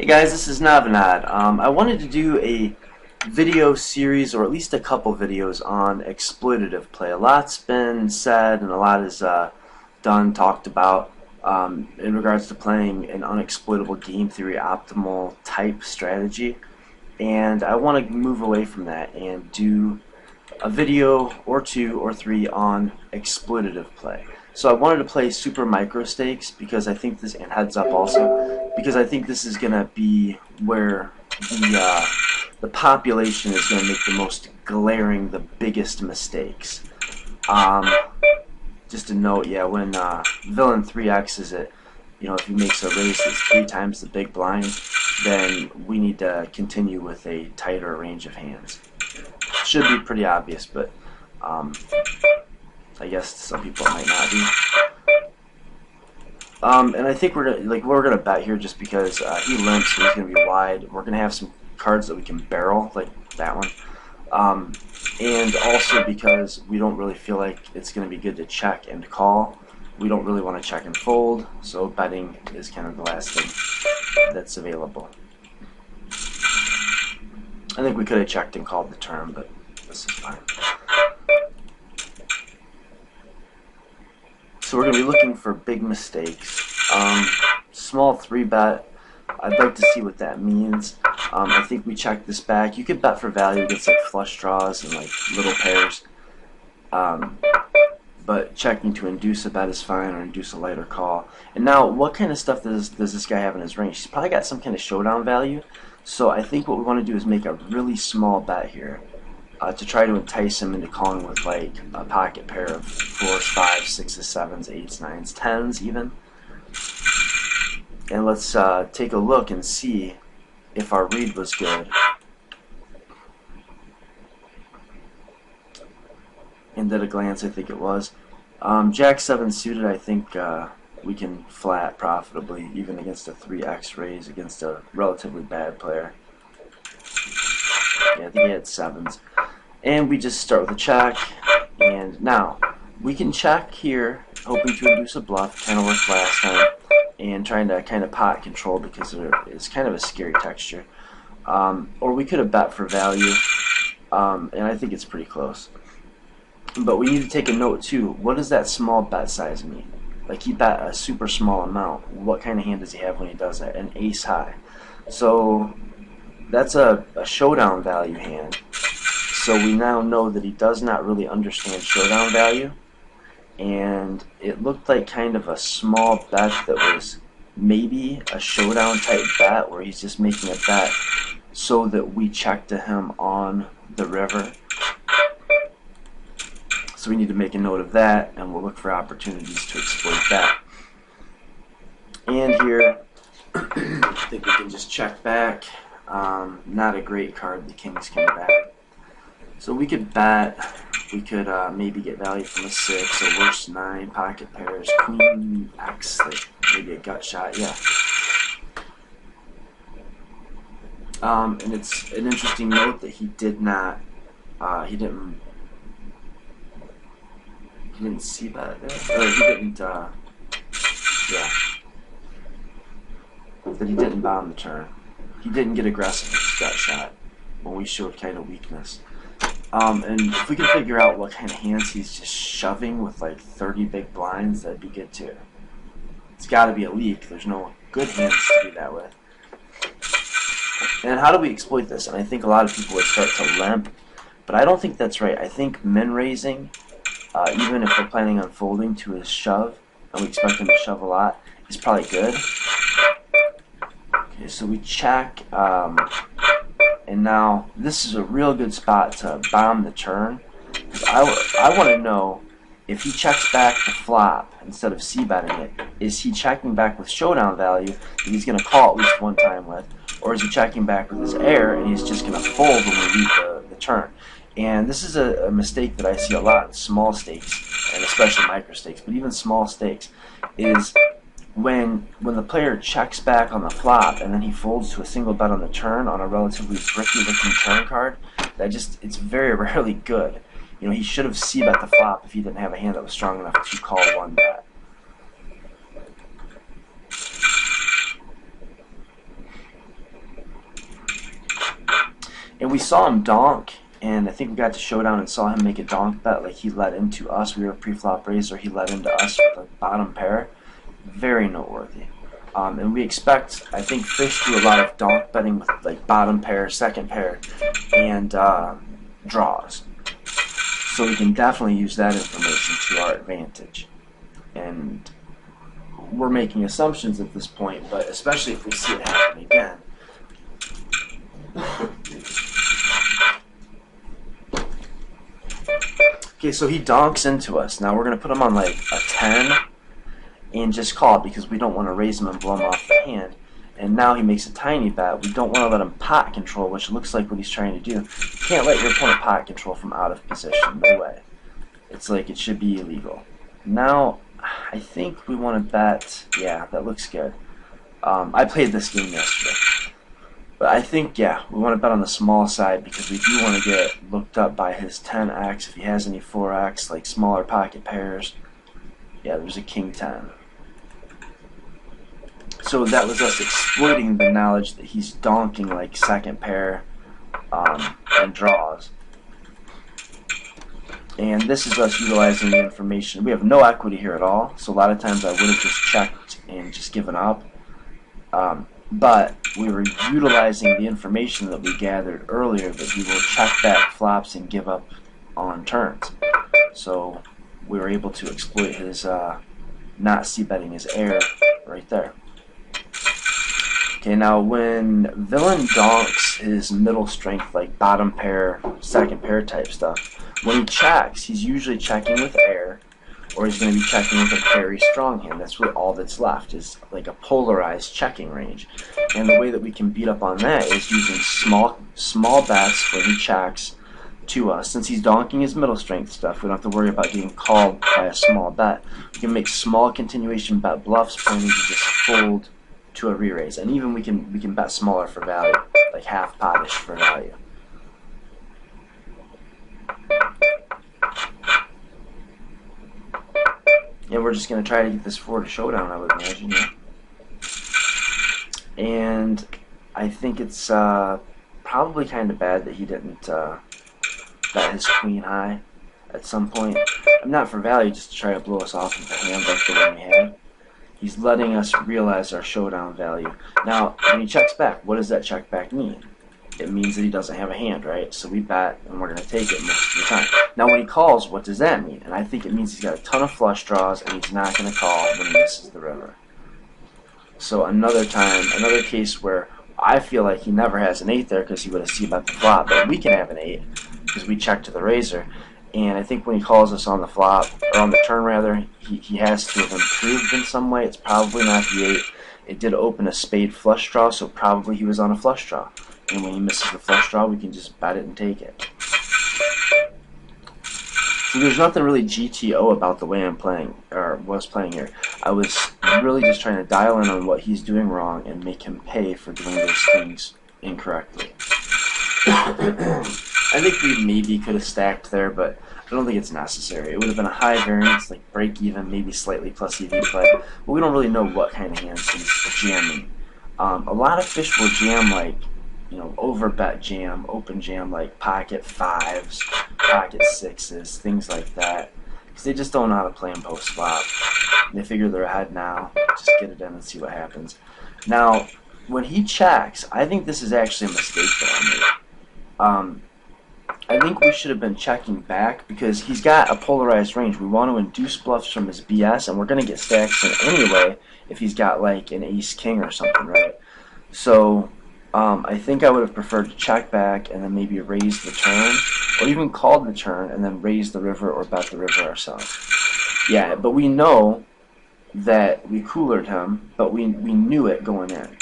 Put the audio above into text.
Hey guys, this is Navinad. I wanted to do a video series, or at least a couple videos, on exploitative play. A lot's been said and a lot is talked about in regards to playing an unexploitable game theory optimal type strategy. And I want to move away from that and do a video or two or three on exploitative play. So I wanted to play super micro stakes because I think this, and heads up also, because I think this is going to be where the population is going to make the most glaring, the biggest mistakes. Just a note, yeah, when villain 3x is it, if he makes a raise that's 3 times the big blind, then we need to continue with a tighter range of hands. Should be pretty obvious, but I guess to some people it might not be. And I think we're gonna bet here just because he limps, so he's gonna be wide. We're gonna have some cards that we can barrel, like that one, and also because we don't really feel like it's gonna be good to check and call. We don't really want to check and fold, so betting is kind of the last thing that's available. I think we could have checked and called the turn, but this is fine. So we're going to be looking for big mistakes. Small 3-bet. I'd like to see what that means. I think we check this back. You could bet for value against like flush draws and like little pairs. But checking to induce a bet is fine, or induce a lighter call. And now, what kind of stuff does this guy have in his range? He's probably got some kind of showdown value. So I think what we want to do is make a really small bet here to try to entice him into calling with like a pocket pair of 4s, 5s, 6s, 7s, 8s, 9s, 10s even. And let's take a look and see if our read was good. And at a glance, I think it was. Jack 7 suited, I think we can flat profitably, even against a 3x raise against a relatively bad player. Yeah, I think he had 7s. And we just start with a check. And now, we can check here, hoping to induce a bluff, kind of like last time, and trying to kind of pot control because it's kind of a scary texture. Or we could have bet for value, and I think it's pretty close. But we need to take a note too. What does that small bet size mean? Like he bet a super small amount. What kind of hand does he have when he does that? An ace high. So that's a showdown value hand. So we now know that he does not really understand showdown value. And it looked like kind of a small bet that was maybe a showdown type bet where he's just making a bet so that we check to him on the river. So we need to make a note of that, and we'll look for opportunities to exploit that. And here, I think we can just check back. Not a great card, the king's king back. So we could bet, we could maybe get value from a 6, a worse 9, pocket pairs, queen x, like maybe a gut shot, yeah. And it's an interesting note that he did not, he didn't see that, or he didn't, yeah, that he didn't bomb the turn. He didn't get aggressive with his gut shot when we showed kind of weakness. And if we can figure out what kind of hands he's just shoving with like 30 big blinds, that'd be good too. It's got to be a leak. There's no good hands to do that with. And how do we exploit this? And I think a lot of people would start to limp, but I don't think that's right. I think min raising, even if we're planning on folding to his shove, and we expect him to shove a lot, is probably good. Okay, so we check, and now this is a real good spot to bomb the turn. Because I want to know if he checks back the flop instead of c-betting it, is he checking back with showdown value that he's going to call at least one time with, or is he checking back with his air and he's just going to fold when we leave the turn? And this is a mistake that I see a lot in small stakes, and especially micro stakes, but even small stakes, is when the player checks back on the flop and then he folds to a single bet on the turn on a relatively bricky looking turn card, it's very rarely good. He should have c-bet the flop if he didn't have a hand that was strong enough to call one bet. And we saw him donk, and I think we got to showdown and saw him make a donk bet, like he led into us. We were a pre-flop raiser, he led into us with a bottom pair. Very noteworthy. And we expect, I think fish do a lot of donk betting with like bottom pair, second pair, and draws. So we can definitely use that information to our advantage. And we're making assumptions at this point, but especially if we see it happen again. Okay, so he donks into us. Now we're going to put him on like a 10 and just call it because we don't want to raise him and blow him off the hand. And now he makes a tiny bet. We don't want to let him pot control, which looks like what he's trying to do. You can't let your opponent pot control from out of position. No way. It's like it should be illegal. Now, I think we want to bet. Yeah, that looks good. I played this game yesterday. But I think, yeah, we want to bet on the small side because we do want to get looked up by his 10x if he has any 4x, like smaller pocket pairs. Yeah, there's a king 10. So that was us exploiting the knowledge that he's donking like second pair and draws. And this is us utilizing the information. We have no equity here at all, so a lot of times I would have just checked and just given up. But we were utilizing the information that we gathered earlier that he will check back flops and give up on turns. So we were able to exploit his not c-betting his air right there. Okay, now when villain donks his middle strength, like bottom pair, second pair type stuff, when he checks, he's usually checking with air, or he's going to be checking with a very strong hand. That's really all that's left, is like a polarized checking range. And the way that we can beat up on that is using small bets when he checks to us. Since he's donking his middle strength stuff, we don't have to worry about getting called by a small bet. We can make small continuation bet bluffs planning to just fold to a re-raise. And even we can bet smaller for value, like half potish for value. And we're just going to try to get this forward to showdown, I would imagine. Yeah. And I think it's probably kind of bad that he didn't bet his queen high at some point. Not for value, just to try to blow us off with a hand like the one we had. He's letting us realize our showdown value. Now, when he checks back, what does that check back mean? It means that he doesn't have a hand, right? So we bet, and we're going to take it most of the time. Now, when he calls, what does that mean? And I think it means he's got a ton of flush draws, and he's not going to call when he misses the river. So another case where I feel like he never has an 8 there because he would have c-bet the flop, but we can have an 8 because we check to the razor. And I think when he calls us on the flop, or on the turn rather, he has to have improved in some way. It's probably not the 8. It did open a spade flush draw, so probably he was on a flush draw. And when he misses the flush draw, we can just bet it and take it. So there's nothing really GTO about the way I'm playing, or was playing here. I was really just trying to dial in on what he's doing wrong and make him pay for doing those things incorrectly. I think we maybe could have stacked there, but I don't think it's necessary. It would have been a high variance, like break even, maybe slightly plus EV play, but we don't really know what kind of hands he's jamming. A lot of fish will jam like, you know, over bet jam, open jam, like pocket 5s, pocket 6s, things like that. Because they just don't know how to play in post flop. They figure they're ahead now, just get it in and see what happens. Now, when he checks, I think this is actually a mistake that I made. I think we should have been checking back because he's got a polarized range. We want to induce bluffs from his BS, and we're going to get stacks in anyway if he's got like an ace-king or something, right? So I think I would have preferred to check back and then maybe raise the turn, or even called the turn and then raise the river or bet the river ourselves. Yeah, but we know that we coolered him, but we knew it going in.